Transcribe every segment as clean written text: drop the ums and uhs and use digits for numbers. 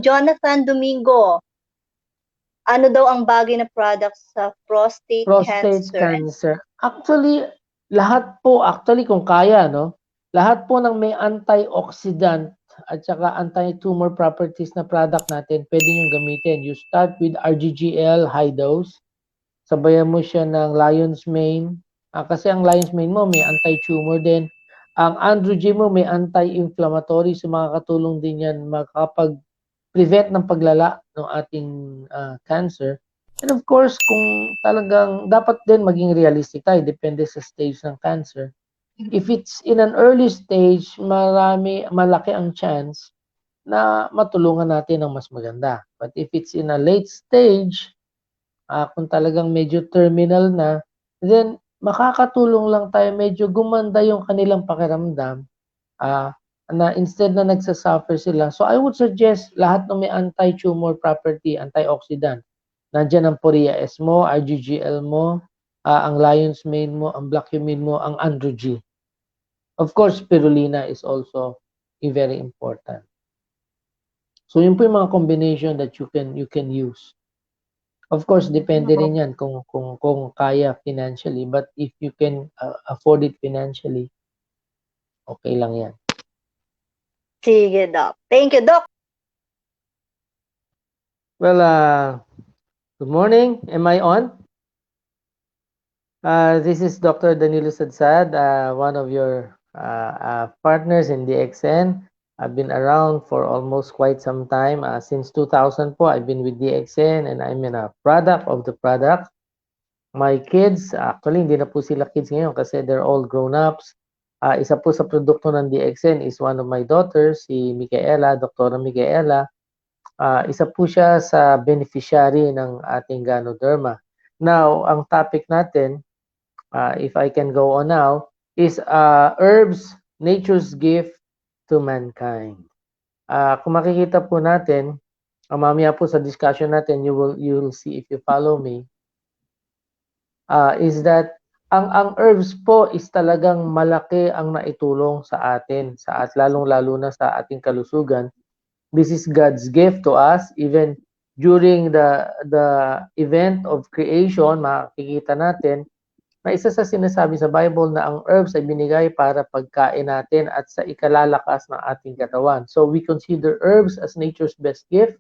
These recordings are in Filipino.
Jonathan Domingo, ano daw ang bagay na products sa prostate cancer? Actually, lahat po, kung kaya, no? Lahat po ng may antioxidant at saka anti-tumor properties na product natin, pwede nyo gamitin. You start with RGGL high dose. Sabayan mo siya ng Lion's Mane. Kasi ang Lion's Mane mo may anti-tumor din. Ang Androgen mo may anti-inflammatory. So makakatulong din yan makakapag-prevent ng paglala ng ating cancer. And of course, kung talagang dapat din maging realistic tayo, depende sa stage ng cancer. If it's in an early stage, malaki ang chance na matulungan natin ng mas maganda. But if it's in a late stage, kung talagang medyo terminal na, then makakatulong lang tayo, medyo gumanda yung kanilang pakiramdam, na instead na nagsasuffer sila. So I would suggest lahat ng may anti-tumor property, antioxidant. Nandiyan ang Poria S mo, RGGL mo, ang Lion's Mane mo, ang Blackcumine mo, ang Androgen. Of course, spirulina is also very important. So yun po yung mga combination that you can use. Of course, depende rin yan kung kaya financially. But if you can afford it financially, okay lang yan. Sige, Doc. Thank you, Doc. Well, good morning. Am I on? This is Dr. Danilo Sadsad, one of your partners in DXN. I've been around for almost quite some time. Since 2000 po, I've been with DXN and I'm a product of the product. My kids, actually hindi na po sila kids ngayon kasi they're all grown-ups. Isa po sa produkto ng DXN is one of my daughters, si Micaela, Dr. Micaela. Isa po siya sa beneficiary ng ating Ganoderma. Now, ang topic natin, if I can go on now, is herbs, nature's gift to mankind. Kung makikita po natin, mamaya po sa discussion natin, you will see if you follow me, is that ang herbs po is talagang malaki ang naitulong sa atin, lalong-lalo na sa ating kalusugan. This is God's gift to us. Even during the event of creation, makikita natin na isa sa sinasabi sa Bible na ang herbs ay binigay para pagkain natin at sa ikalalakas ng ating katawan. So we consider herbs as nature's best gift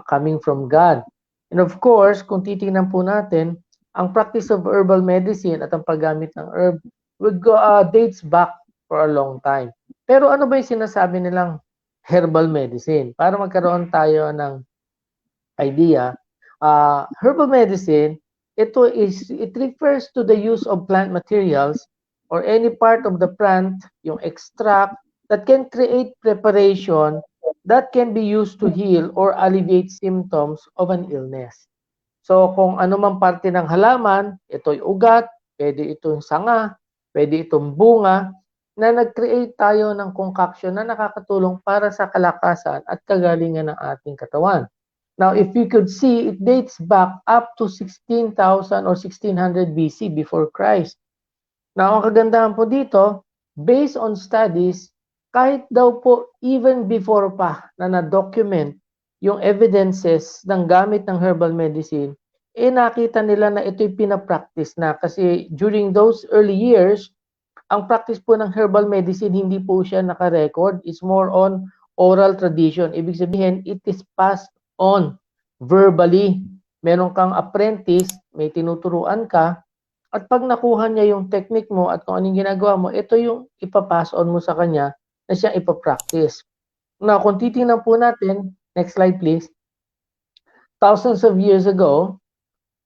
coming from God. And of course, kung titingnan po natin, ang practice of herbal medicine at ang paggamit ng herb dates back for a long time. Pero ano ba yung sinasabi nilang herbal medicine? Para magkaroon tayo ng idea, herbal medicine, it refers to the use of plant materials or any part of the plant, yung extract, that can create preparation that can be used to heal or alleviate symptoms of an illness. So kung ano mang parte ng halaman, ito'y ugat, pwede itong sanga, pwede itong bunga, na nag-create tayo ng concoction na nakakatulong para sa kalakasan at kagalingan ng ating katawan. Now, if you could see, it dates back up to 16,000 or 1600 BC before Christ. Now, ang kagandahan po dito, based on studies, kahit daw po even before pa na na-document yung evidences ng gamit ng herbal medicine, nakita nila na ito'y pinapractice na. Kasi during those early years, ang practice po ng herbal medicine, hindi po siya naka-record. It's more on oral tradition. Ibig sabihin, it is passed on verbally. Meron kang apprentice, may tinuturuan ka, at pag nakuha niya yung technique mo at kung anong ginagawa mo, ito yung ipapass on mo sa kanya na siya ipapractice. Now, kung titingnan po natin, next slide please, thousands of years ago,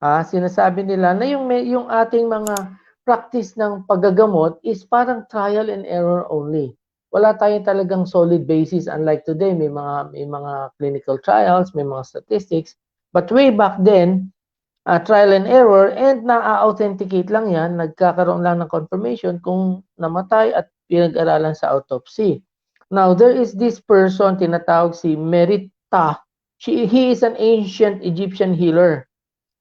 sinasabi nila na yung ating mga practice ng paggagamot is parang trial and error only. Wala tayong talagang solid basis, unlike today, may mga clinical trials, may mga statistics, but way back then, trial and error, and na-authenticate lang yan, nagkakaroon lang ng confirmation kung namatay at pinag-aralan sa autopsy. Now, there is this person, tinatawag si Merita. He is an ancient Egyptian healer.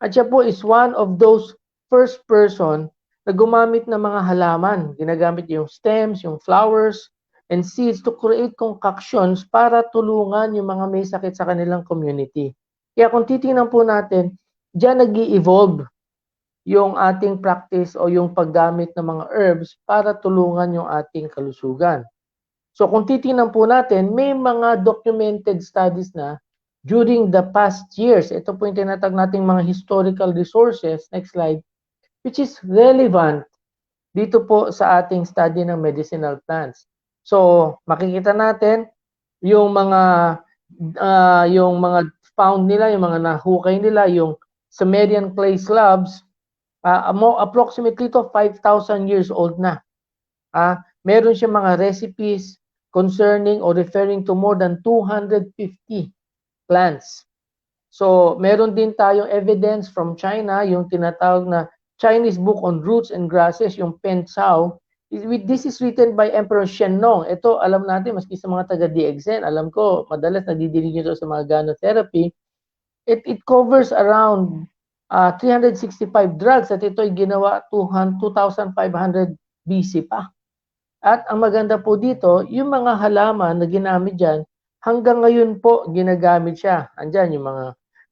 At siya po is one of those first person na gumamit ng mga halaman. Ginagamit yung stems, yung flowers, and seeds to create concoctions para tulungan yung mga may sakit sa kanilang community. Kaya kung titingnan po natin, diyan nag-i-evolve yung ating practice o yung paggamit ng mga herbs para tulungan yung ating kalusugan. So kung titingnan po natin, may mga documented studies na during the past years, ito po yung tinatag nating mga historical resources, next slide, which is relevant dito po sa ating study ng medicinal plants. So makikita natin yung mga found nila, yung mga nahukay nila, yung Sumerian clay slabs, approximately to 5,000 years old na. Meron siya mga recipes concerning or referring to more than 250 plants. So, meron din tayong evidence from China, yung tinatawag na Chinese Book on Roots and Grasses, yung Pen Cao. This is written by Emperor Shennong. Ito, alam natin, maski sa mga taga-DXN, alam ko, madalas nadidinig nyo sa mga gano-therapy. It covers around 365 drugs at ito ay ginawa 2,500 BC pa. At ang maganda po dito, yung mga halaman na ginamit dyan, hanggang ngayon po ginagamit siya. Andyan yung mga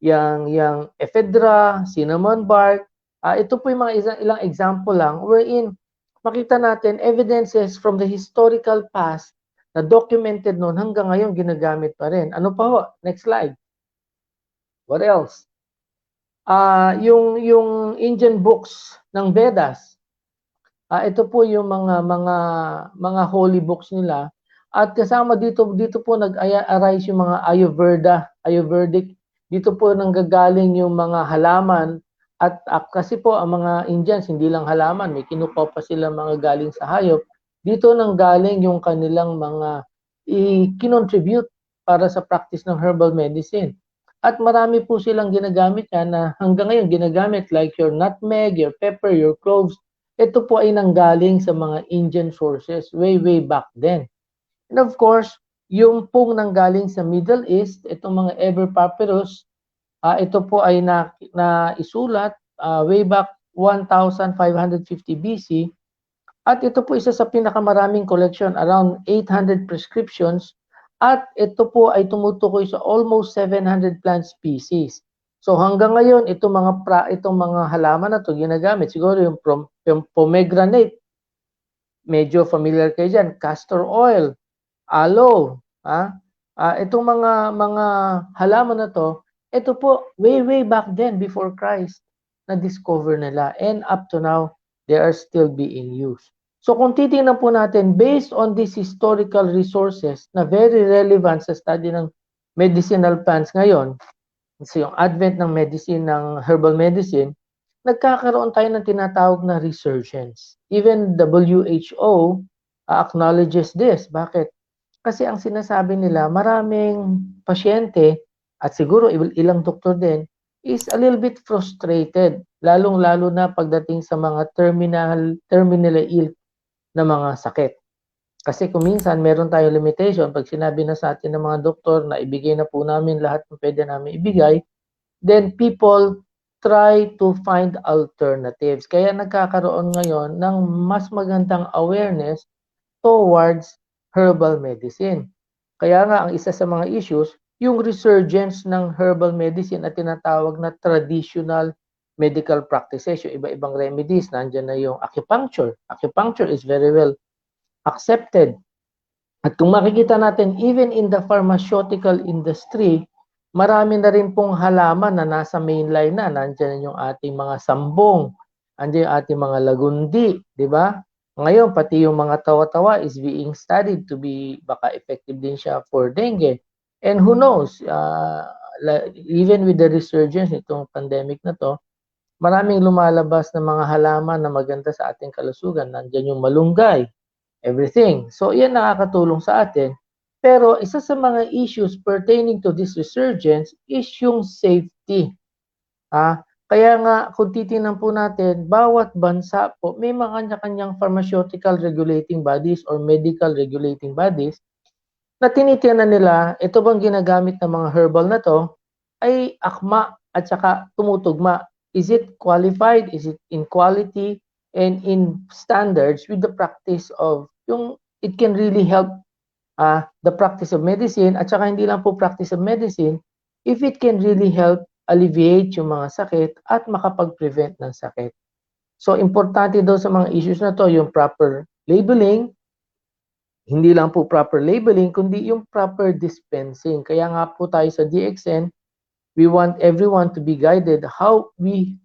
yung ephedra, cinnamon bark. Ito po yung mga ilang example lang wherein makita natin evidences from the historical past na documented noon hanggang ngayon ginagamit pa rin. Ano pa ho? Next slide. What else? Yung Indian books ng Vedas. Ito po yung mga holy books nila. At kasama dito po nag-arise yung mga Ayurvedic. Dito po nanggagaling yung mga halaman. At kasi po ang mga Indians, hindi lang halaman, may kinukuha pa sila mga galing sa hayop. Dito nanggaling yung kanilang mga i-contribute para sa practice ng herbal medicine. At marami po silang ginagamit yan na hanggang ngayon ginagamit like your nutmeg, your pepper, your cloves. Ito po ay nanggaling sa mga Indian sources way back then. And of course, yung pong nanggaling sa Middle East, itong mga Eber Papyrus, ito po ay naisulat way back 1550 BC. At ito po isa sa pinakamaraming collection, around 800 prescriptions. At ito po ay tumutukoy sa almost 700 plant species. So hanggang ngayon, itong mga halaman na to ginagamit. Siguro yung pomegranate, medyo familiar kayo dyan, castor oil, aloe, itong mga halaman na to, ito po way back then before Christ na discover nila, and up to now they are still being used. So kung titingnan po natin, based on these historical resources na very relevant sa study ng medicinal plants ngayon, kasi yung advent ng medicine, ng herbal medicine, nagkakaroon tayo ng tinatawag na resurgence. Even WHO acknowledges this. Bakit? Kasi ang sinasabi nila, maraming pasyente, at siguro ilang doktor din, is a little bit frustrated, lalong-lalo na pagdating sa mga terminally ill na mga sakit. Kasi kung minsan meron tayong limitation, pag sinabi na sa atin ng mga doktor na ibigay na po namin lahat ng pwede namin ibigay, then people try to find alternatives. Kaya nagkakaroon ngayon ng mas magandang awareness towards herbal medicine. Kaya nga, ang isa sa mga issues, yung resurgence ng herbal medicine at tinatawag na traditional medical practices, yung iba-ibang remedies. Nandiyan na yung acupuncture. Acupuncture is very well accepted. At kung makikita natin, even in the pharmaceutical industry, marami na rin pong halaman na nasa mainline na. Nandiyan yung ating mga sambong, nandiyan yung ating mga lagundi, di ba? Ngayon, pati yung mga tawa-tawa is being studied to be, baka effective din siya for dengue. And who knows, even with the resurgence nitong pandemic na to, maraming lumalabas na mga halaman na maganda sa ating kalusugan. Nandiyan yung malunggay, everything. So, yan nakakatulong sa atin. Pero isa sa mga issues pertaining to this resurgence is yung safety. Kaya nga, kung titingnan po natin, bawat bansa po, may mga kanya-kanyang pharmaceutical regulating bodies or medical regulating bodies na tinitingnan nila, ito bang ginagamit ng mga herbal na to ay akma at saka tumutugma. Is it qualified? Is it in quality and in standards with the practice of yung it can really help the practice of medicine, at saka hindi lang po practice of medicine, if it can really help alleviate yung mga sakit at makapag-prevent ng sakit. So, importante daw sa mga issues na to, yung proper labeling, hindi lang po proper labeling, kundi yung proper dispensing. Kaya nga po tayo sa DXN, we want everyone to be guided how we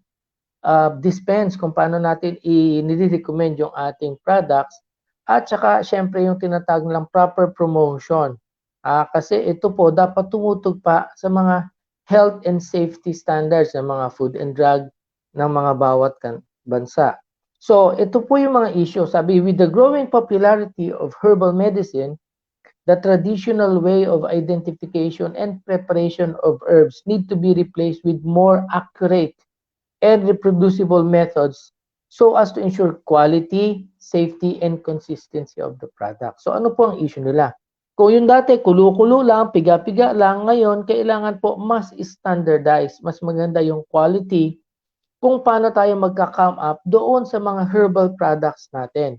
dispense, kung paano natin i-recommend yung ating products, at saka syempre yung tinatawag nilang proper promotion. Kasi ito po dapat tumutugpa sa mga health and safety standards ng mga food and drug ng mga bawat bansa. So ito po yung mga issue. Sabi, with the growing popularity of herbal medicine, the traditional way of identification and preparation of herbs need to be replaced with more accurate and reproducible methods so as to ensure quality, safety, and consistency of the product. So ano po ang issue nila? Kung yung dati, kulo-kulo lang, piga-piga lang, ngayon, kailangan po mas standardize, mas maganda yung quality kung paano tayo magka-come up doon sa mga herbal products natin.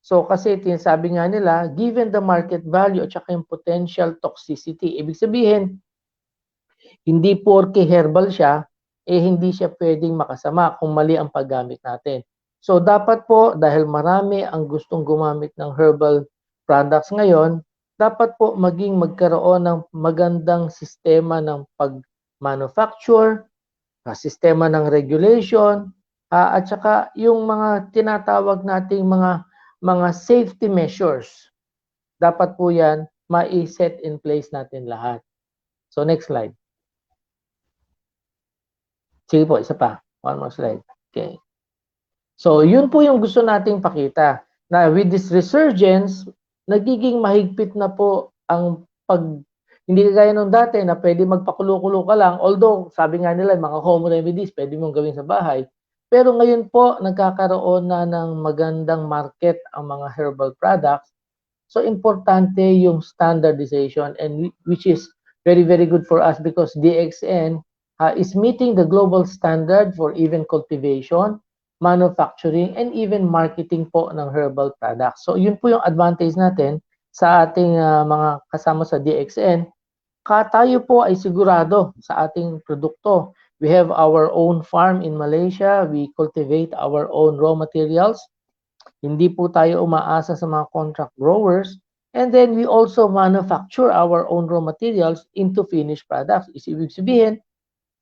So kasi sabi nga nila, given the market value at saka yung potential toxicity, ibig sabihin, hindi porke herbal siya, hindi siya pwedeng makasama kung mali ang paggamit natin. So dapat po, dahil marami ang gustong gumamit ng herbal products ngayon, dapat po magkaroon ng magandang sistema ng pag-manufacture, sistema ng regulation, at saka yung mga tinatawag nating mga safety measures. Dapat po yan ma-set in place natin lahat. So next slide. Sige po, isa pa. One more slide. Okay. So, yun po yung gusto nating pakita. Na with this resurgence, nagiging mahigpit na po ang hindi kagaya nung dati na pwede magpakulo-kulo ka lang. Although, sabi nga nila, mga home remedies, pwede mong gawin sa bahay. Pero ngayon po, nagkakaroon na ng magandang market ang mga herbal products. So, importante yung standardization, and which is very, very good for us because DXN is meeting the global standard for even cultivation, manufacturing, and even marketing po ng herbal products. So yun po yung advantage natin sa ating mga kasama sa DXN. Tayo po ay sigurado sa ating produkto. We have our own farm in Malaysia. We cultivate our own raw materials. Hindi po tayo umaasa sa mga contract growers. And then we also manufacture our own raw materials into finished products. Ibig sabihin,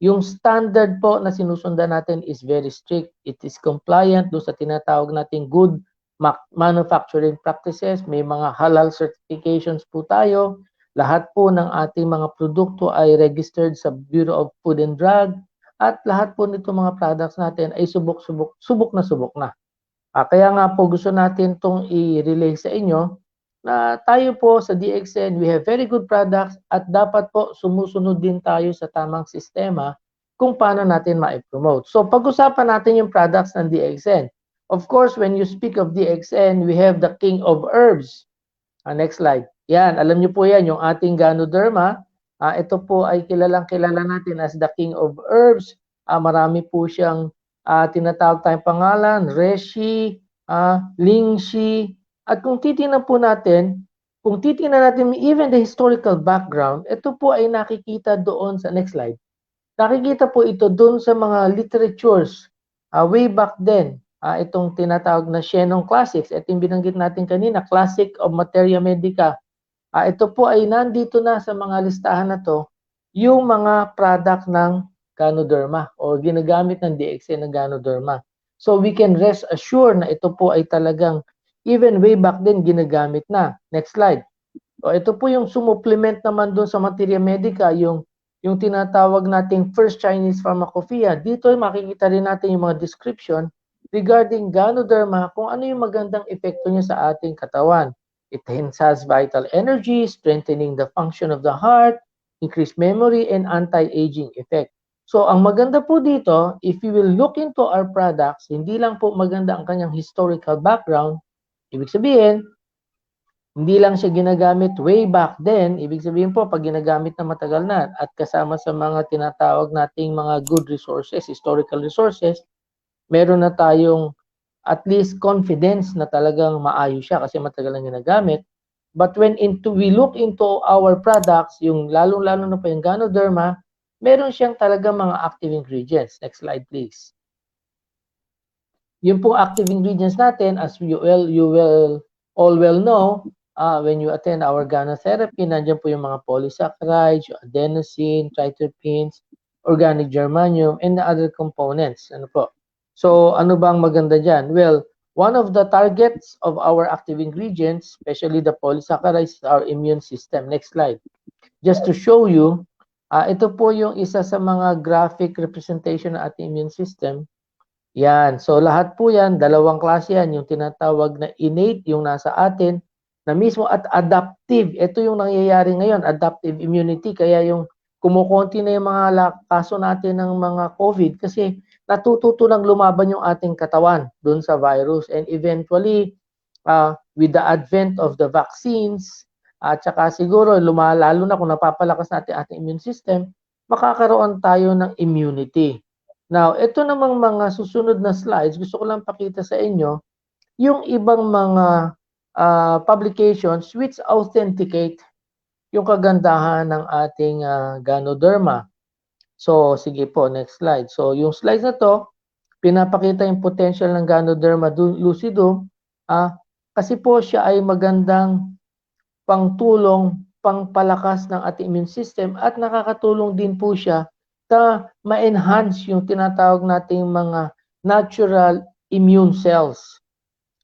yung standard po na sinusundan natin is very strict. It is compliant do sa tinatawag nating good manufacturing practices. May mga halal certifications po tayo. Lahat po ng ating mga produkto ay registered sa Bureau of Food and Drug. At lahat po nito mga products natin ay subok na. Kaya nga po gusto natin itong i-relay sa inyo na tayo po sa DXN, we have very good products at dapat po sumusunod din tayo sa tamang sistema kung paano natin ma-promote. So pag-usapan natin yung products ng DXN. Of course, when you speak of DXN, we have the king of herbs. Next slide. Yan, alam niyo po yan, yung ating Ganoderma. Ito po ay kilalang-kilala natin as the king of herbs. Marami po siyang tinatawag tayong pangalan, Reishi, Lingxi. At kung titingnan natin even the historical background, ito po ay nakikita doon sa next slide. Nakikita po ito doon sa mga literatures way back then. Itong tinatawag na Shenong Classics, itong binanggit natin kanina, Classic of Materia Medica. Ito po ay nandito na sa mga listahan na to, yung mga product ng Ganoderma o ginagamit ng DXN ng Ganoderma. So we can rest assured na ito po ay talagang even way back then ginagamit na. Next slide. So ito po yung sumupplement naman doon sa Materia Medica, yung tinatawag nating First Chinese Pharmacopoeia. Dito ay makikita rin natin yung mga description regarding Ganoderma, kung ano yung magandang epekto niya sa ating katawan. It enhances vital energy, strengthening the function of the heart, increased memory, and anti-aging effect. So, ang maganda po dito, if you will look into our products, hindi lang po maganda ang kanyang historical background. Ibig sabihin, hindi lang siya ginagamit way back then. Ibig sabihin po, pag ginagamit na matagal na at kasama sa mga tinatawag nating mga good resources, historical resources, meron na tayong at least confidence na talagang maayos siya kasi matagal na ginagamit. But when we look into our products, yung lalong-lalo na po yung Ganoderma, meron siyang talaga mga active ingredients. Next slide, please. Yung po active ingredients natin, as you will all well know, when you attend our Ganotherapy, nandiyan po yung mga polysaccharides, yung adenosine, triterpenes, organic germanium, and the other components. Ano po? So, ano bang maganda dyan? Well, one of the targets of our active ingredients, especially the polysaccharides, is our immune system. Next slide. Just to show you, ito po yung isa sa mga graphic representation ng ating immune system. Yan. So, lahat po yan, dalawang klase yan. Yung tinatawag na innate, yung nasa atin, na mismo at adaptive. Ito yung nangyayari ngayon, adaptive immunity. Kaya yung kumukonti na yung mga kaso natin ng mga COVID kasi natututo lang lumaban yung ating katawan dun sa virus. And eventually, with the advent of the vaccines, at saka siguro, lalo na kung napapalakas natin ating immune system, makakaroon tayo ng immunity. Now, ito namang mga susunod na slides, gusto ko lang pakita sa inyo yung ibang mga publications which authenticate yung kagandahan ng ating Ganoderma. So, sige po, next slide. So, yung slides na to, pinapakita yung potential ng Ganoderma lucidum kasi po siya ay magandang pangtulong, pangpalakas ng ating immune system at nakakatulong din po siya na ma-enhance yung tinatawag nating mga natural immune cells.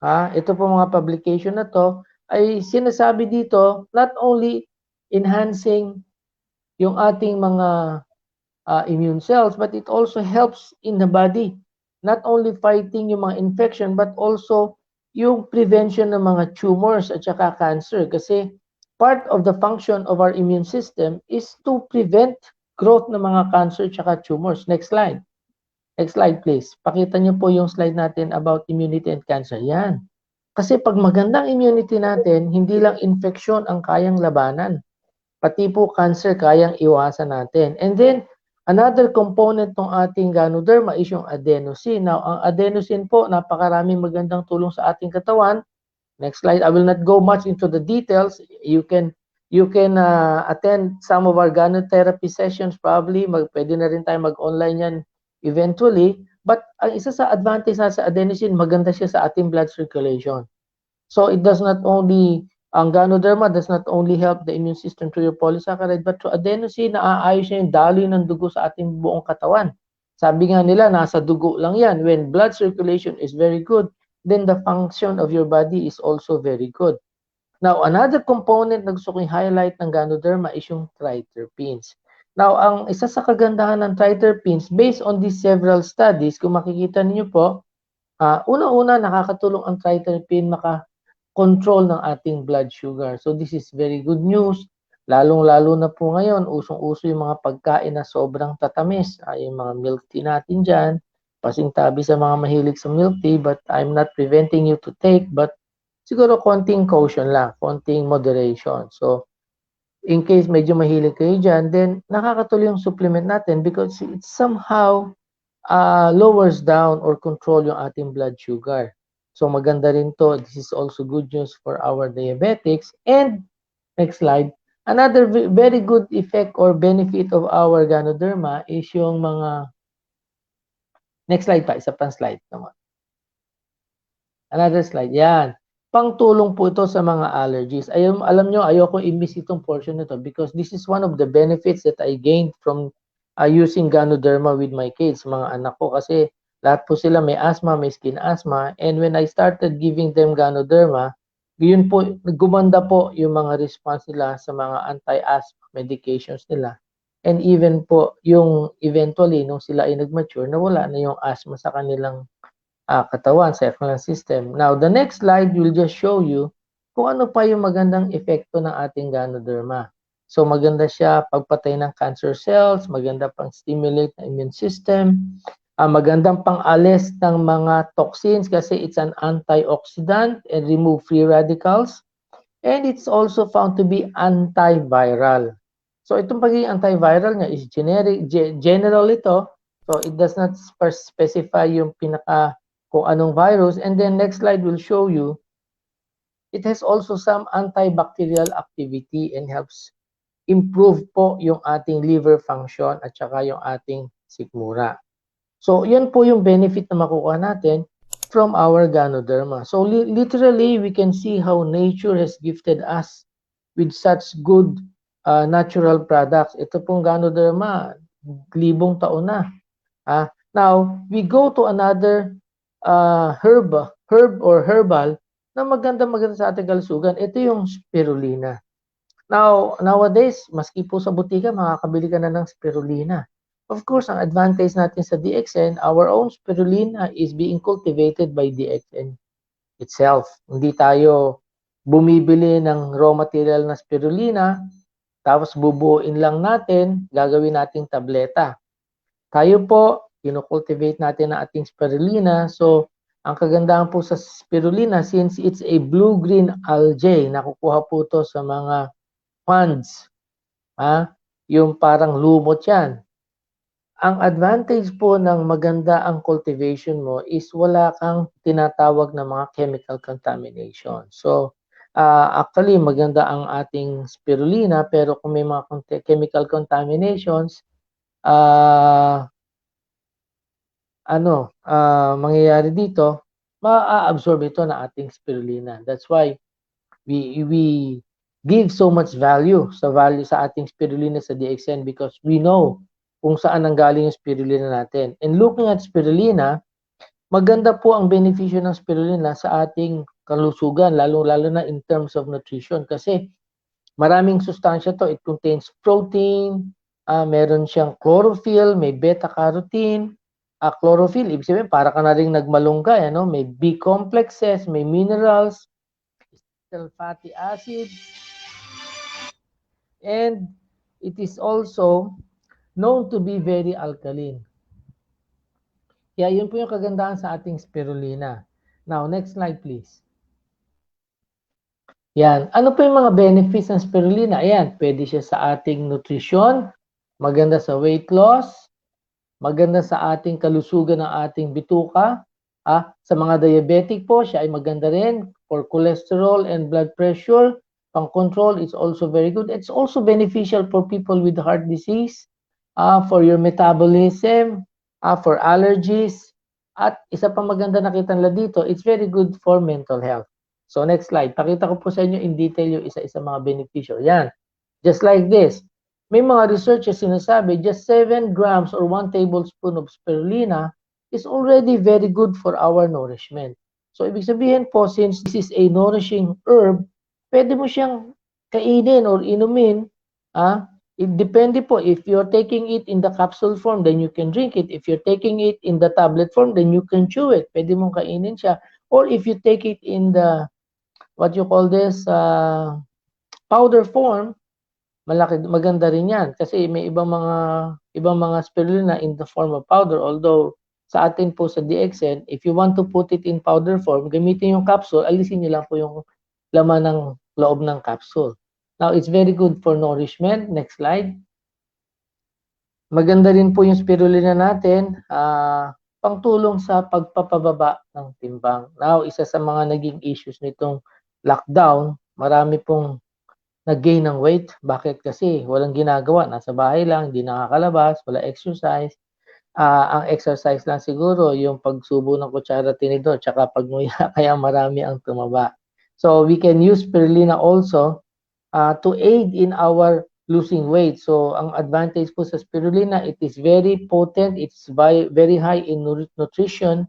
Ito po mga publication na to ay sinasabi dito not only enhancing yung ating mga immune cells but it also helps in the body not only fighting yung mga infection but also yung prevention ng mga tumors at saka cancer kasi part of the function of our immune system is to prevent growth ng mga cancer at tumors. Next slide. Next slide, please. Pakita niyo po yung slide natin about immunity and cancer. Yan. Kasi pag magandang immunity natin, hindi lang infection ang kayang labanan. Pati po cancer kayang iwasan natin. And then, another component ng ating Ganoderma is yung adenosine. Now, ang adenosine po, napakaraming magandang tulong sa ating katawan. Next slide. I will not go much into the details. You can attend some of our Ganotherapy sessions probably. Pwede na rin tayo mag-online yan eventually. But ang isa sa advantage sa adenosine, maganda siya sa ating blood circulation. So it does not only, ang Ganoderma does not only help the immune system through your polysaccharide, but through adenosine, naaayos niya yung daloy ng dugo sa ating buong katawan. Sabi nga nila, nasa dugo lang yan. When blood circulation is very good, then the function of your body is also very good. Now, another component na gusto kong highlight ng Ganoderma is yung triterpenes. Now, ang isa sa kagandahan ng triterpenes, based on these several studies, kung makikita niyo po, una-una nakakatulong ang triterpene maka-control ng ating blood sugar. So, this is very good news. Lalong-lalo na po ngayon, usong-uso yung mga pagkain na sobrang tatamis. Yung mga milk tea natin dyan, pasingtabi sa mga mahilig sa milk tea, but I'm not preventing you to take, but siguro konting caution lang, konting moderation. So, in case medyo mahilig kayo dyan, then nakakatuloy yung supplement natin because it somehow lowers down or control yung ating blood sugar. So, maganda rin to. This is also good news for our diabetics. And, next slide, another very good effect or benefit of our Ganoderma is yung mga, next slide pa, isa pang slide naman. Another slide, yan. Pangtulong po ito sa mga allergies. Alam nyo, ayoko i-miss itong portion nito because this is one of the benefits that I gained from using Ganoderma with my kids, mga anak ko. Kasi lahat po sila may asthma, may skin asthma. And when I started giving them Ganoderma, yun po, gumanda po yung mga response nila sa mga anti-asthma medications nila. And even po, yung eventually, nung sila ay nag-mature, nawala na yung asthma sa kanilang katawan, sa circulatory system. Now, the next slide will just show you kung ano pa yung magandang epekto ng ating Ganoderma. So, maganda siya pagpatay ng cancer cells, maganda pang stimulate ng immune system, magandang pang-alis ng mga toxins kasi it's an antioxidant and remove free radicals. And it's also found to be antiviral. So, itong pagiging antiviral niya is general ito. So, it does not specify yung pinaka kung anong virus. And then next slide will show you it has also some antibacterial activity and helps improve po yung ating liver function at saka yung ating sikmura. So, yan po yung benefit na makukuha natin from our Ganoderma. So, literally, we can see how nature has gifted us with such good natural products. Ito pong Ganoderma, libong taon na. Now, we go to another herb or herbal na maganda sa ating kalusugan. Ito yung spirulina. Now, nowadays, maski po sa butika, makakabili ka na ng spirulina. Of course, ang advantage natin sa DXN, our own spirulina is being cultivated by DXN itself. Hindi tayo bumibili ng raw material na spirulina, tapos bubuuin lang natin, gagawin nating tableta. Tayo po, kinocultivate natin ang ating spirulina. So, ang kagandahan po sa spirulina, since it's a blue-green algae, nakukuha po to sa mga ponds. Yung parang lumot yan. Ang advantage po ng maganda ang cultivation mo is wala kang tinatawag na mga chemical contamination. So, actually, maganda ang ating spirulina, pero kung may mga chemical contaminations, mangyayari dito, ma-absorb ito na ating spirulina. That's why we give so much value sa ating spirulina sa DXN because we know kung saan nanggaling yung spirulina natin. And looking at spirulina, maganda po ang benepisyo ng spirulina sa ating kalusugan, lalo na in terms of nutrition kasi maraming sustansya to. It contains protein, meron siyang chlorophyll, may beta-carotene. Chlorophyll, ibig sabihin, para ka na rin nagmalunggay, may B complexes, may minerals, essential fatty acids, and it is also known to be very alkaline. Kaya yun po yung kagandahan sa ating spirulina. Now, next slide please. Yan. Ano po yung mga benefits ng spirulina? Ayan, pwede siya sa ating nutrition, maganda sa weight loss, maganda sa ating kalusugan ng ating bituka. Sa mga diabetic po, siya ay maganda rin for cholesterol and blood pressure. Pang-control, it's also very good. It's also beneficial for people with heart disease, for your metabolism, for allergies. At isa pang maganda nakita nila dito, it's very good for mental health. So next slide, pakita ko po sa inyo in detail yung isa-isa mga benepisyo. Yan, just like this. May mga researchers sinasabi, just 7 grams or 1 tablespoon of spirulina is already very good for our nourishment. So, ibig sabihin po, since this is a nourishing herb, pwede mo siyang kainin or inumin. It depende po, if you're taking it in the capsule form, then you can drink it. If you're taking it in the tablet form, then you can chew it. Pwede mong kainin siya. Or if you take it in the, what you call this, powder form, maganda rin yan kasi may ibang mga spirulina in the form of powder, although sa atin po sa DXN, if you want to put it in powder form, gamitin yung capsule, alisin nyo lang po yung laman ng loob ng capsule. Now, it's very good for nourishment. Next slide. Maganda rin po yung spirulina natin, pangtulong sa pagpapababa ng timbang. Now, isa sa mga naging issues nitong lockdown, marami pong nag-gain ng weight. Bakit? Kasi walang ginagawa. Nasa bahay lang, hindi nakakalabas, wala exercise. Ang exercise lang siguro, yung pagsubo ng kutsara tinidor, tsaka pagmuya, kaya marami ang tumaba. So, we can use spirulina also to aid in our losing weight. So, ang advantage po sa spirulina, it is very potent, it's very high in nutrition,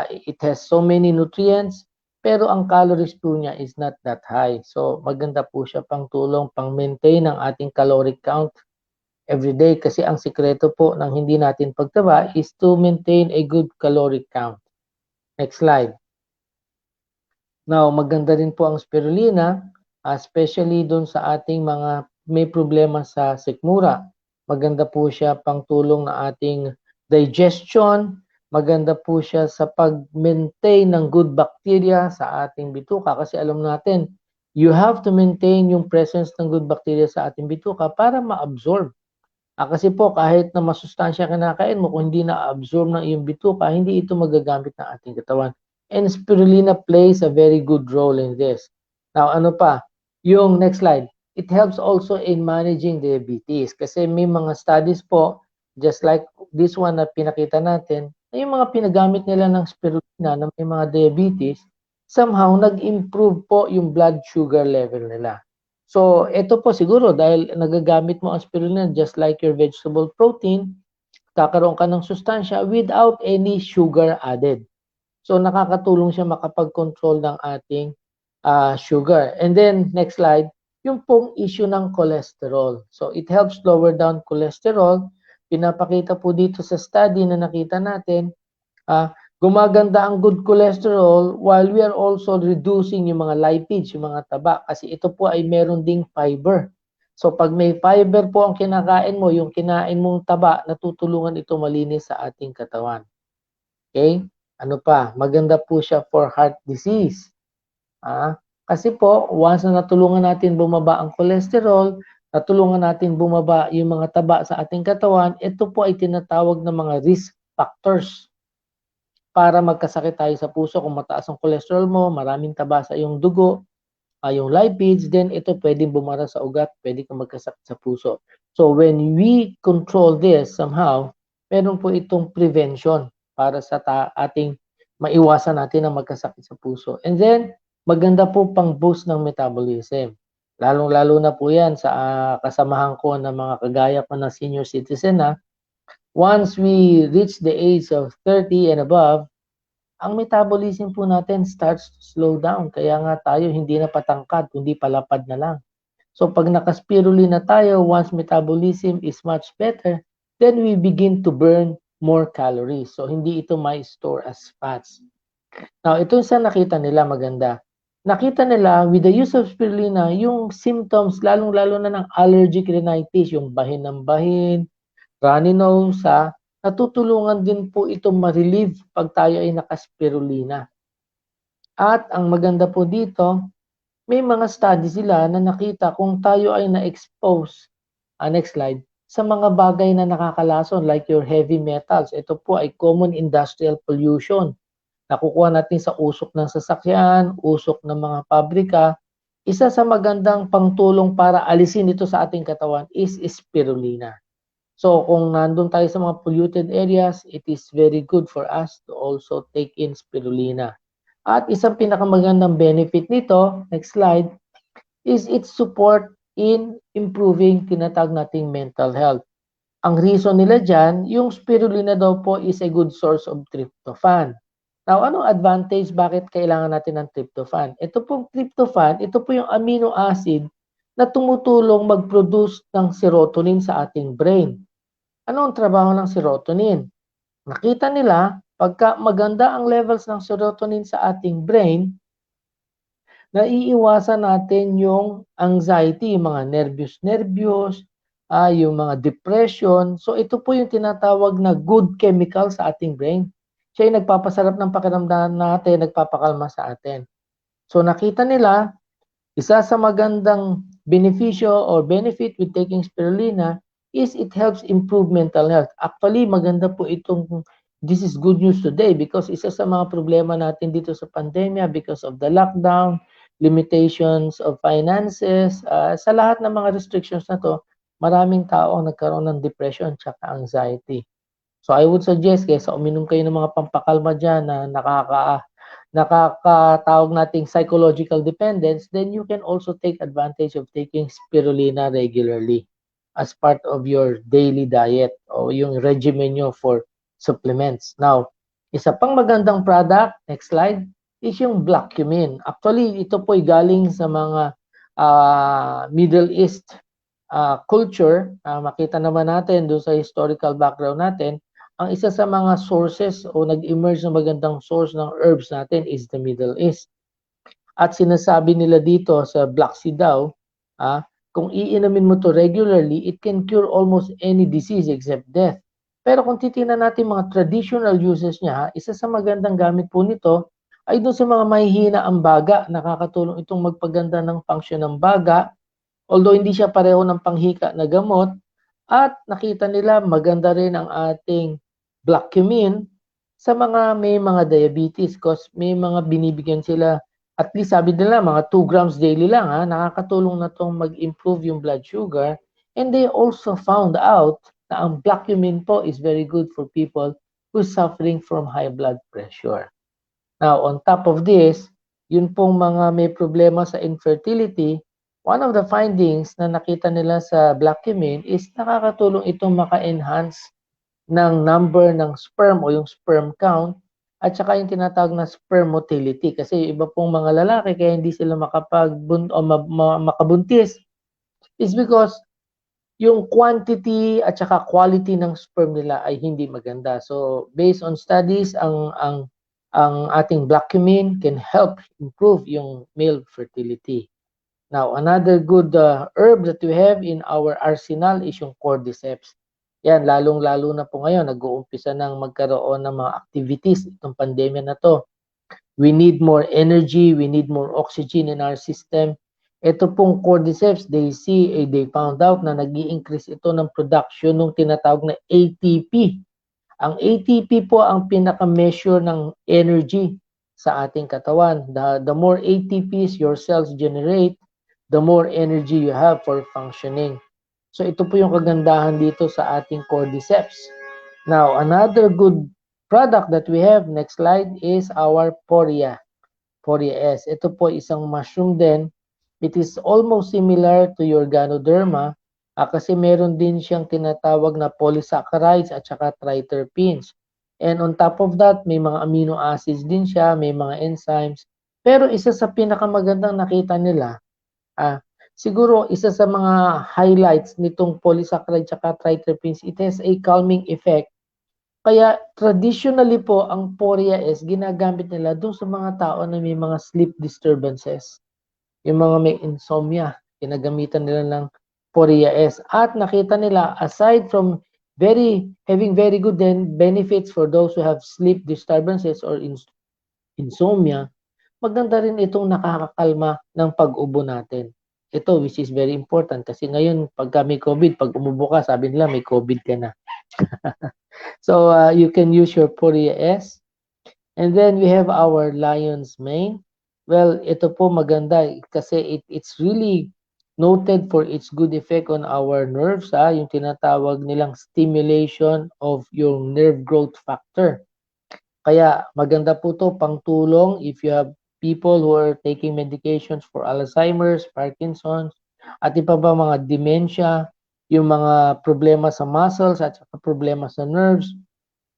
it has so many nutrients, pero ang calories po niya is not that high. So, maganda po siya pang tulong, pang maintain ang ating caloric count every day. Kasi ang sikreto po ng hindi natin pagtaba is to maintain a good caloric count. Next slide. Now, maganda rin po ang spirulina, especially doon sa ating mga may problema sa sikmura. Maganda po siya pang tulong na ating digestion. Maganda po siya sa pag-maintain ng good bacteria sa ating bituka kasi alam natin, you have to maintain yung presence ng good bacteria sa ating bituka para ma-absorb Kasi po kahit na masustansya kinakain mo, kung hindi na-absorb ng iyong bituka, hindi ito magagamit ng ating katawan. And spirulina plays a very good role in this. Now, ano pa? Yung next slide. It helps also in managing diabetes. Kasi may mga studies po, just like this one na pinakita natin, na yung mga pinagamit nila ng spirulina na may mga diabetes, somehow nag-improve po yung blood sugar level nila. So, ito po siguro dahil nagagamit mo ang spirulina just like your vegetable protein, kakaroon ka ng sustansya without any sugar added. So, nakakatulong siya makapag-control ng ating sugar. And then, next slide, yung pong issue ng cholesterol. So, it helps lower down cholesterol. Pinapakita po dito sa study na nakita natin, gumaganda ang good cholesterol while we are also reducing yung mga lipids, yung mga taba. Kasi ito po ay meron ding fiber. So pag may fiber po ang kinakain mo, yung kinain mong taba, natutulungan ito malinis sa ating katawan. Okay? Ano pa? Maganda po siya for heart disease. Kasi po, once na natulungan natin bumaba ang cholesterol, natulungan natin bumaba yung mga taba sa ating katawan, ito po ay tinatawag na mga risk factors para magkasakit tayo sa puso. Kung mataas ang cholesterol mo, maraming taba sa iyong dugo, yung lipids, then ito pwedeng bumara sa ugat, pwede kang magkasakit sa puso. So when we control this somehow, meron po itong prevention para sa ating maiwasan natin ang magkasakit sa puso. And then, maganda po pang boost ng metabolism. Lalong-lalo na po yan sa kasamahan ko ng mga kagaya ko na senior citizen na once we reach the age of 30 and above, ang metabolism po natin starts to slow down. Kaya nga tayo hindi na patangkad, kundi palapad na lang. So pag nakaspirulina tayo, once metabolism is much better, then we begin to burn more calories. So hindi ito may store as fats. Now, ito sa nakita nila maganda. Nakita nila with the use of spirulina, yung symptoms, lalong-lalo na ng allergic rhinitis, yung bahin ng bahin, runny nose, natutulungan din po ito ma-relieve pag tayo ay nakaspirulina. At ang maganda po dito, may mga study sila na nakita kung tayo ay na-expose, next slide, sa mga bagay na nakakalason like your heavy metals. Ito po ay common industrial pollution. Nakukuha natin sa usok ng sasakyan, usok ng mga pabrika. Isa sa magandang pangtulong para alisin ito sa ating katawan is spirulina. So kung nandun tayo sa mga polluted areas, it is very good for us to also take in spirulina. At isang pinakamagandang benefit nito, next slide, is its support in improving tinatawag nating mental health. Ang reason nila dyan, yung spirulina daw po is a good source of tryptophan. Now, anong advantage? Bakit kailangan natin ng tryptophan? Ito pong tryptophan, ito po yung amino acid na tumutulong mag-produce ng serotonin sa ating brain. Ano ang trabaho ng serotonin? Nakita nila, pagka maganda ang levels ng serotonin sa ating brain, naiiwasan natin yung anxiety, yung mga nervyos, yung mga depression. So ito po yung tinatawag na good chemical sa ating brain. Siya yung nagpapasarap ng pakiramdam natin, nagpapakalma sa atin. So nakita nila, isa sa magandang benepisyo or benefit with taking spirulina is it helps improve mental health. Actually, maganda po itong, this is good news today because isa sa mga problema natin dito sa pandemya because of the lockdown, limitations of finances, sa lahat ng mga restrictions na to, maraming tao ang nagkaroon ng depression at anxiety. So I would suggest, kaysa uminom kayo ng mga pampakalma dyan na nakakatawag nating psychological dependence, then you can also take advantage of taking spirulina regularly as part of your daily diet o yung regimen nyo for supplements. Now, isa pang magandang product, next slide, is yung black cumin. Actually, ito po ay galing sa mga Middle East culture. Makita naman natin doon sa historical background natin, ang isa sa mga sources o nag-emerge na magandang source ng herbs natin is the Middle East. At sinasabi nila dito sa Black Sea daw, kung iinumin mo to regularly, it can cure almost any disease except death. Pero kung titingnan natin mga traditional uses niya, isa sa magandang gamit po nito ay doon sa mga mahihina ang baga. Nakakatulong itong magpaganda ng function ng baga. Although hindi siya pareho ng panghika na gamot, At nakita nila maganda rin ang ating black cumin sa mga may mga diabetes because may mga binibigyan sila, at least sabi nila mga 2 grams daily lang, nakakatulong na itong mag-improve yung blood sugar. And they also found out na ang black cumin po is very good for people who's suffering from high blood pressure. Now, on top of this, yun pong mga may problema sa infertility, one of the findings na nakita nila sa black cumin is nakakatulong itong maka-enhance ng number ng sperm o yung sperm count at saka yung tinatawag na sperm motility. Kasi yung iba pong mga lalaki kaya hindi sila makabuntis is because yung quantity at saka quality ng sperm nila ay hindi maganda. So based on studies, ang ating black cumin can help improve yung male fertility. Now, another good herb that we have in our arsenal is yung cordyceps. Yan, lalong-lalo na po ngayon, nag-uumpisa nang magkaroon ng mga activities itong pandemya na to. We need more energy, we need more oxygen in our system. Ito pong cordyceps, they found out na nag-i-increase ito ng production ng tinatawag na ATP. Ang ATP po ang pinaka-measure ng energy sa ating katawan. The more ATPs your cells generate, the more energy you have for functioning. So ito po yung kagandahan dito sa ating cordyceps. Now, another good product that we have, next slide, is our Poria. Poria S. Ito po isang mushroom din. It is almost similar to your Ganoderma, kasi meron din siyang tinatawag na polysaccharides at saka triterpenes. And on top of that, may mga amino acids din siya, may mga enzymes. Pero isa sa pinakamagandang nakita nila, siguro isa sa mga highlights nitong polysaccharides at saka triterpenes, it has a calming effect. Kaya traditionally po, ang Poria S, ginagamit nila doon sa mga tao na may mga sleep disturbances. Yung mga may insomnia, ginagamitan nila ng Poria S. At nakita nila, aside from having very good benefits for those who have sleep disturbances or insomnia, maganda rin itong nakakakalma ng pag-ubo natin. Ito, which is very important kasi ngayon, pagka may COVID, pag umubo ka, sabi nila may COVID ka na. So, you can use your Poria S. And then we have our Lion's Mane. Well, ito po maganda kasi it's really noted for its good effect on our nerves, yung tinatawag nilang stimulation of your nerve growth factor. Kaya maganda po to pangtulong if you have people who are taking medications for Alzheimer's, Parkinson's, at iba pa mga dementia, yung mga problema sa muscles at saka problema sa nerves.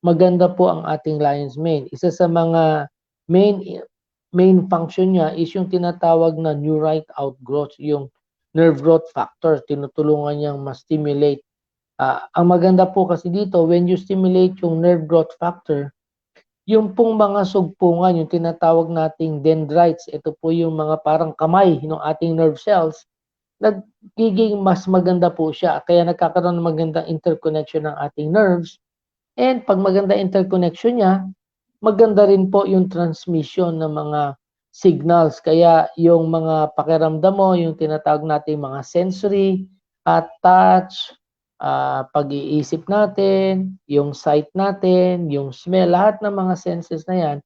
Maganda po ang ating Lion's Mane. Isa sa mga main function niya is yung tinatawag na neurite outgrowth, yung nerve growth factor. Tinutulungan niyang ma-stimulate. Ang maganda po kasi dito, when you stimulate yung nerve growth factor, yung pong mga sugpungan, yung tinatawag nating dendrites, ito po yung mga parang kamay ng ating nerve cells, nagiging mas maganda po siya. Kaya nagkakaroon ng magandang interconnection ng ating nerves. And pag maganda interconnection niya, maganda rin po yung transmission ng mga signals. Kaya yung mga pakiramdam mo, yung tinatawag natin mga sensory, touch, pag-iisip natin, yung sight natin, yung smell, lahat ng mga senses na yan,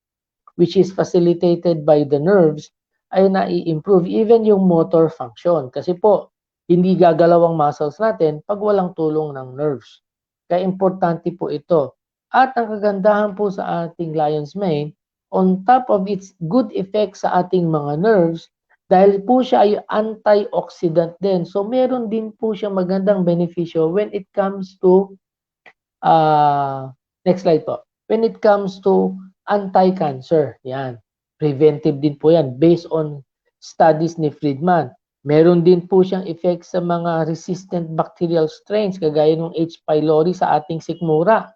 which is facilitated by the nerves, ay nai-improve even yung motor function. Kasi po, hindi gagalaw ang muscles natin pag walang tulong ng nerves. Kaya importante po ito. At ang kagandahan po sa ating Lion's Mane, on top of its good effect sa ating mga nerves, dahil po siya ay antioxidant din. So meron din po siya magandang benepisyo when it comes to, next slide po, when it comes to anti-cancer. Yan. Preventive din po yan based on studies ni Friedman. Meron din po siyang effect sa mga resistant bacterial strains kagaya ng H. pylori sa ating sikmura.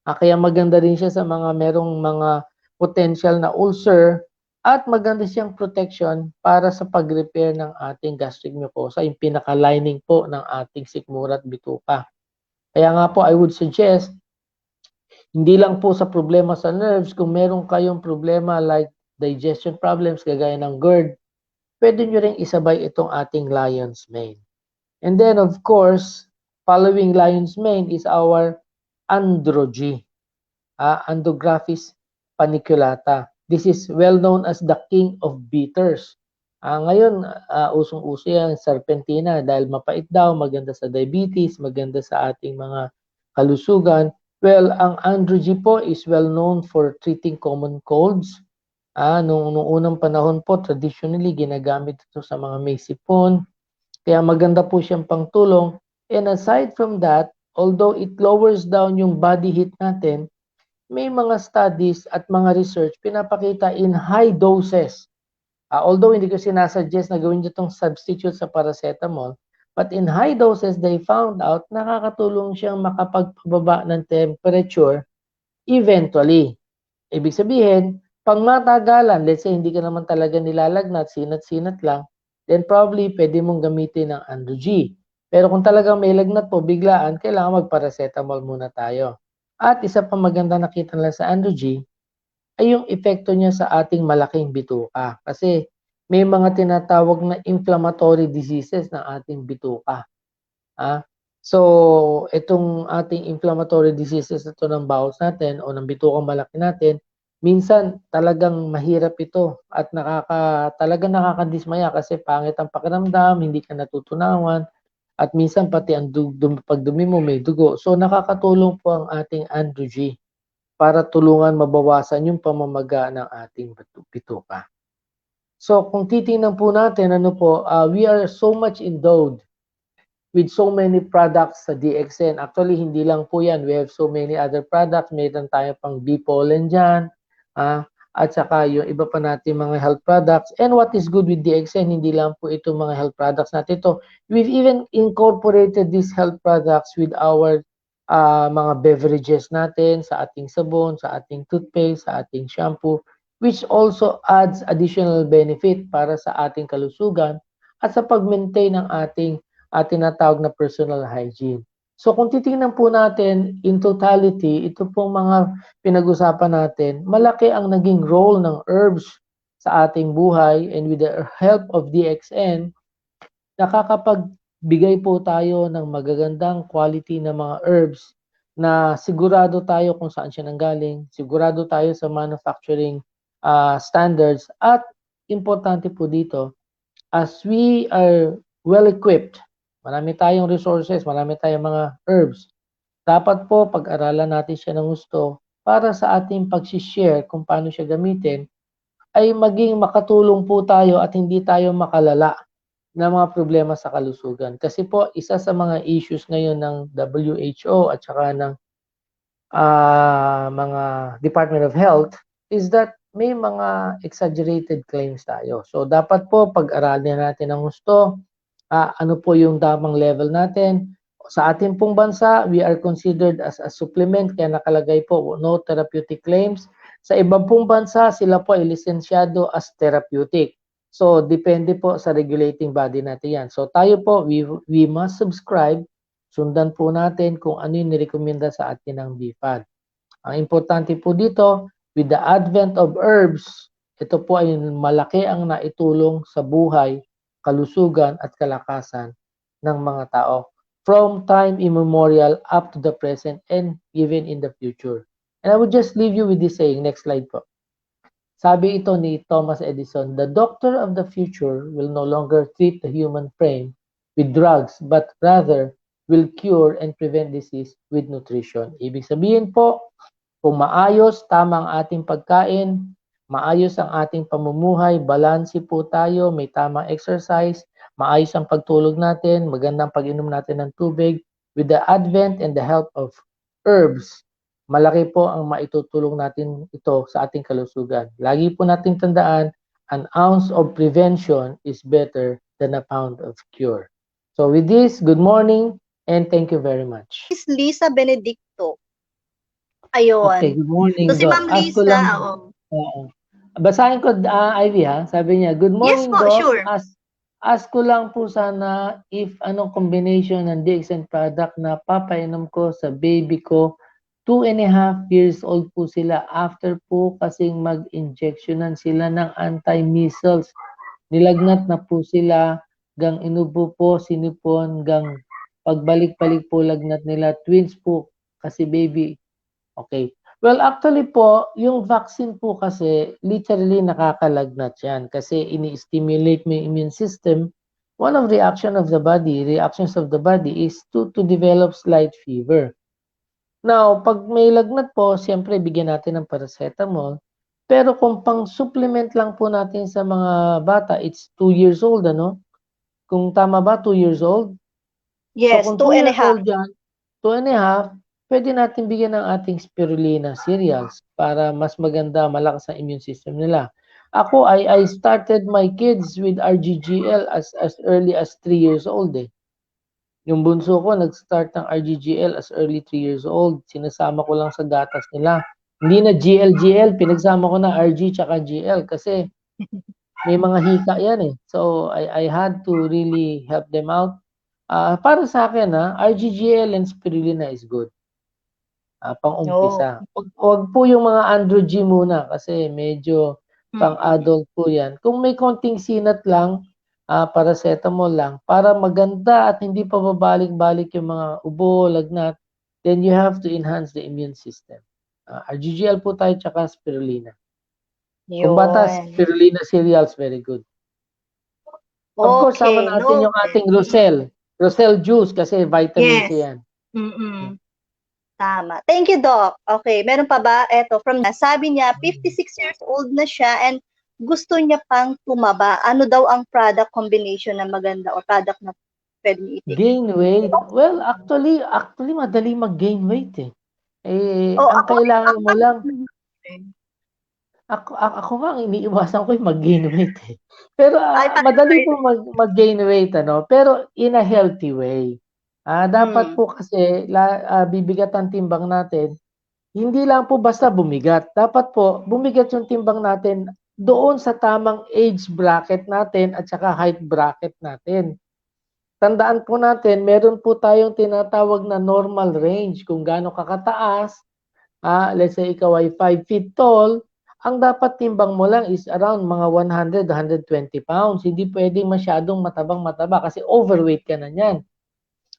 Kaya maganda rin siya sa mga merong mga potential na ulcer at maganda siyang protection para sa pag-repair ng ating gastric mucosa, yung pinaka-lining po ng ating sikmura at bituka. Kaya nga po, I would suggest, hindi lang po sa problema sa nerves, kung meron kayong problema like digestion problems, kagaya ng GERD, pwede nyo rin isabay itong ating Lion's Mane. And then, of course, following lion's mane is our Androgy, Andrographis paniculata. This is well known as the king of bitters. Ngayon, usong-uso yan, serpentina, dahil mapait daw, maganda sa diabetes, maganda sa ating mga kalusugan. Well, ang Androgy po is well known for treating common colds. Nung unang panahon po, traditionally, ginagamit ito sa mga may sipon. Kaya maganda po siyang pangtulong. And aside from that, although it lowers down yung body heat natin, may mga studies at mga research pinapakita in high doses. Although hindi ko sinasuggest na gawin nyo itong substitute sa paracetamol, but in high doses, they found out nakakatulong siyang makapagpababa ng temperature eventually. Ibig sabihin, pang matagalan, let's say hindi ka naman talaga nilalagnat, sinat-sinat lang, then probably pwede mong gamitin ng Androgy. Pero kung talagang may lagnat po, biglaan, kailangan mag-paracetamol muna tayo. At isa pa maganda nakita nila sa Androgy, ay yung epekto niya sa ating malaking bituka. Kasi may mga tinatawag na inflammatory diseases ng ating bituka. So, itong ating inflammatory diseases ito ng bowels natin o ng bitukang malaki natin, minsan talagang mahirap ito at talagang nakakadismaya kasi pangit ang pakiramdam, hindi ka natutunawan, at minsan pati ang pagdumi mo may dugo. So, nakakatulong po ang ating Androgy para tulungan mabawasan yung pamamaga ng ating bituka. So, kung titingnan po natin, we are so much endowed with so many products sa DXN. Actually, hindi lang po yan. We have so many other products. Mayroon tayo pang B-pollen dyan. At saka yung iba pa natin mga health products. And what is good with DXN, hindi lang po ito mga health products natin ito. We've even incorporated these health products with our mga beverages natin, sa ating sabon, sa ating toothpaste, sa ating shampoo, which also adds additional benefit para sa ating kalusugan at sa pag-maintain ng ating tinatawag na personal hygiene. So kung titingnan po natin in totality, ito pong mga pinag-usapan natin, malaki ang naging role ng herbs sa ating buhay, and with the help of DXN, nakakapagbigay po tayo ng magagandang quality ng mga herbs na sigurado tayo kung saan siya nanggaling, sigurado tayo sa manufacturing standards, at importante po dito, as we are well-equipped, marami tayong resources, marami tayong mga herbs, dapat po pag-aralan natin siya ng gusto para sa ating pag-share kung paano siya gamitin, ay maging makatulong po tayo at hindi tayo makalala ng mga problema sa kalusugan. Kasi po, isa sa mga issues ngayon ng WHO at saka ng mga Department of Health is that may mga exaggerated claims tayo. So, dapat po pag-aralin natin ng gusto, ano po yung tamang level natin. Sa ating pong bansa, we are considered as a supplement, kaya nakalagay po no therapeutic claims. Sa ibang pong bansa, sila po ay lisensyado as therapeutic. So, depende po sa regulating body natin yan. So, tayo po, we must subscribe, sundan po natin kung ano yung nirekomenda sa atin ng BFAD. Ang importante po dito, with the advent of herbs, ito po ay malaki ang naitulong sa buhay, kalusugan at kalakasan ng mga tao from time immemorial up to the present and even in the future. And I would just leave you with this saying. Next slide po. Sabi ito ni Thomas Edison, the doctor of the future will no longer treat the human frame with drugs, but rather will cure and prevent disease with nutrition. Ibig sabihin po, kung maayos, tama ang ating pagkain, maayos ang ating pamumuhay, balanse po tayo, may tamang exercise, maayos ang pagtulog natin, magandang pag-inom natin ng tubig, with the advent and the help of herbs, malaki po ang maitutulong natin ito sa ating kalusugan. Lagi po nating tandaan, an ounce of prevention is better than a pound of cure. So with this, good morning and thank you very much. Miss Lisa Benedicto. Ayun. Okay, good morning. So si Ma'am Ask ko Lisa, lang, oo. basahin ko, Ivy ha, sabi niya, good Yes morning po, Doc. sure. Ask ko lang po sana if anong combination ng DXN product na papainom ko sa baby ko. 2.5 years old po sila, after po kasing mag-injectionan sila ng anti-measles. Nilagnat na po sila, gang inubo po, sinipon, gang pagbalik-balik po lagnat nila, twins po kasi baby. Okay. Well, actually po, yung vaccine po kasi literally nakakalagnat yan kasi ini-stimulate mo yung immune system. One of reactions of the body is to develop slight fever. Now, pag may lagnat po, siyempre bigyan natin ng paracetamol. Pero kung pang-supplement lang po natin sa mga bata, it's 2 years old, ano? Kung tama ba, 2 years old? So Yes, kung 2 2 and a years half. old yan, 2 and a half, pwede natin bigyan ng ating spirulina cereals para mas maganda, malakas ang immune system nila. Ako, I started my kids with RGGL as early as 3 years old eh. Yung bunso ko, nag-start ng RGGL as early 3 years old. Sinasama ko lang sa gatas nila. Hindi na GL, pinagsama ko na RG tsaka GL kasi may mga hika yan eh. So, I had to really help them out. Para sa akin, RGGL and spirulina is good. Oh. Pang-umpisa. Wag po yung mga Andro G muna kasi medyo pang-adult po yan. Kung may konting sinat lang, paracetamol lang, para maganda at hindi pa babalik-balik yung mga ubo, lagnat, then you have to enhance the immune system. RGGL po tayo tsaka spirulina. Kung bata, Yun. spirulina cereals, very good. Of course, sama Okay, natin yung noted. ating Rosel juice kasi vitamin C Yes. yan. Tama. Thank you, Doc. Okay, meron pa ba? Eto, sabi niya, 56 years old na siya and gusto niya pang tumaba. Ano daw ang product combination na maganda o product na pwede niya i-take? Gain weight? Well, actually madali mag-gain weight eh. Ang kailangan mo lang, ako nga, ang iniiwasan ko yung mag-gain weight eh. Pero madali po mag-gain weight, ano? Pero in a healthy way. Dapat po kasi bibigat ang timbang natin, hindi lang po basta bumigat. Dapat po, bumigat yung timbang natin doon sa tamang age bracket natin at saka height bracket natin. Tandaan po natin, meron po tayong tinatawag na normal range kung gaano kakataas. Let's say ikaw ay 5 feet tall, ang dapat timbang mo lang is around mga 100, 120 pounds. Hindi pwedeng masyadong mataba kasi overweight ka na niyan.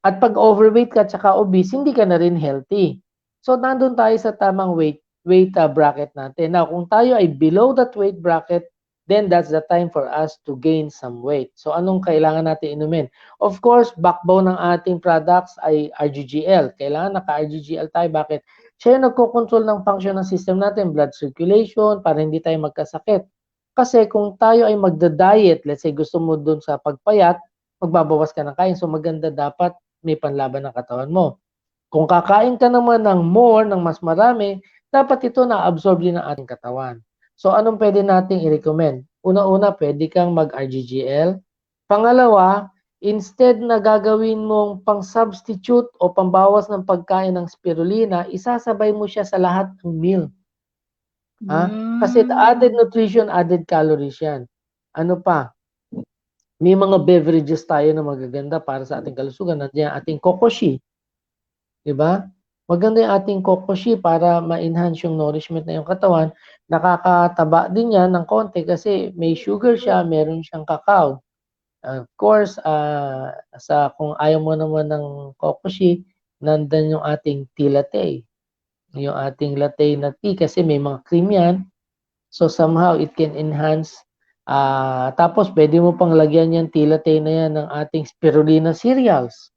At pag overweight ka at saka obese, hindi ka na rin healthy. So, nandun tayo sa tamang weight bracket natin. Now, kung tayo ay below that weight bracket, then that's the time for us to gain some weight. So, anong kailangan natin inumin? Of course, backbone ng ating products ay RGGL. Kailangan naka-RGGL tayo. Bakit? Siya yung nagko-control ng function ng system natin, blood circulation, para hindi tayo magkasakit. Kasi kung tayo ay magda-diet, let's say gusto mo dun sa pagpayat, magbabawas ka ng kain. So, maganda dapat may panlaban ng katawan mo. Kung kakain ka naman ng more, ng mas marami, dapat ito na-absorb din ng ating katawan. So, anong pwede nating i-recommend? Una-una, pwede kang mag-RGGL. Pangalawa, instead na gagawin mong pang-substitute o pambawas ng pagkain ng spirulina, isasabay mo siya sa lahat ng meal. Kasi added nutrition, added calories yan. Ano pa? May mga beverages tayo na magaganda para sa ating kalusugan. Nandiyan ang ating kokoshi. Diba? Maganda yung ating kokoshi para ma-enhance yung nourishment na yung katawan. Nakakataba din yan ng konti kasi may sugar siya, meron siyang cacao. Of course, kung ayaw mo naman ng kokoshi, nandun yung ating tea latte. Yung ating latte na tea kasi may mga cream yan. So somehow it can enhance. Tapos pwede mo pang lagyan yan tea latte na yan ng ating spirulina cereals.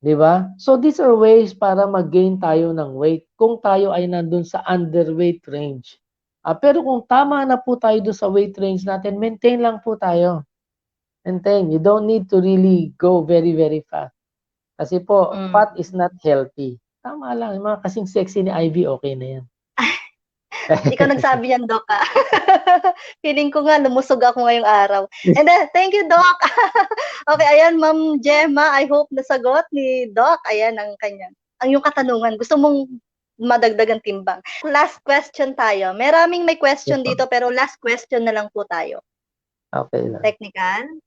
Diba? So these are ways para mag-gain tayo ng weight kung tayo ay nandun sa underweight range. Pero kung tama na po tayo doon sa weight range natin, maintain lang po tayo. Maintain. You don't need to really go very, very fast. Kasi po, fat is not healthy. Tama lang. Yung mga kasing sexy ni Ivy, okay na yan. Ikaw nagsabi yan, Doc. Feeling ko nga, lumusog ako ngayong araw. And then, thank you, Doc. Okay, ayan, Ma'am Gemma, I hope nasagot ni Doc. Ayan ang yung katanungan. Gusto mong madagdagan timbang. Last question tayo. Maraming may question dito, pero last question na lang po tayo. Okay lang. Technical.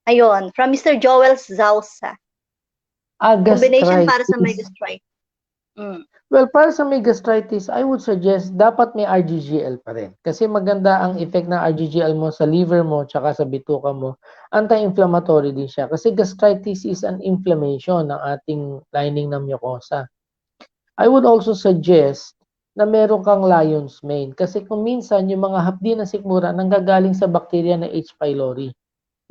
Ayun, from Mr. Joel Zausa. Combination para sa may gastritis. Mm. Well, para sa may gastritis, I would suggest dapat may RGGL pa rin. Kasi maganda ang effect ng RGGL mo sa liver mo tsaka sa bituka mo. Anti-inflammatory din siya. Kasi gastritis is an inflammation ng ating lining ng mucosa. I would also suggest na meron kang lion's mane. Kasi kung minsan, yung mga hapdi ng sikmura nanggagaling sa bakterya na H. pylori.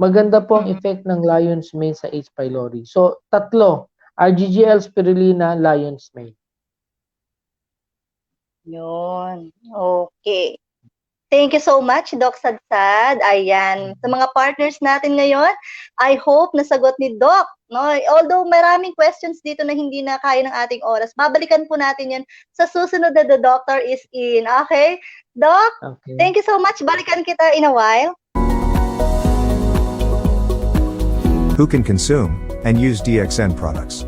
Maganda po ang effect ng lion's mane sa H. pylori. So, tatlo. RGGL, spirulina, lion's mane. Yun. Okay. Thank you so much, Doc Sadsad. Ayan. Sa mga partners natin ngayon, I hope nasagot ni Doc. No? Although maraming questions dito na hindi na kaya ng ating oras, babalikan po natin yan sa susunod na The Doctor is in. Okay? Doc, Okay. thank you so much. Balikan kita in a while. Who can consume and use DXN products?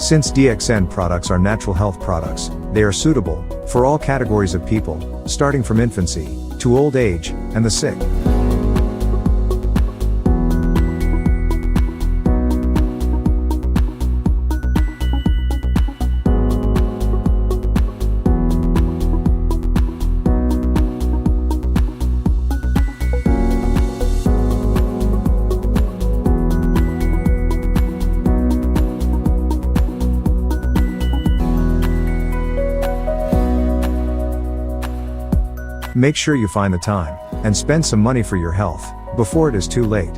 Since DXN products are natural health products, they are suitable for all categories of people, starting from infancy to old age and the sick. Make sure you find the time and spend some money for your health before it is too late.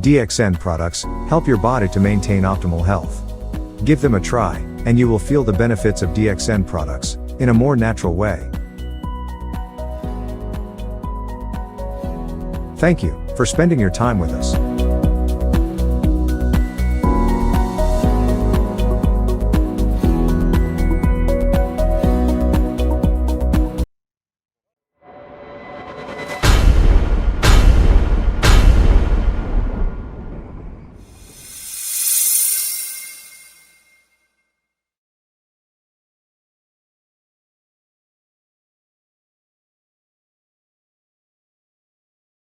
DXN products help your body to maintain optimal health. Give them a try, and you will feel the benefits of DXN products in a more natural way. Thank you for spending your time with us.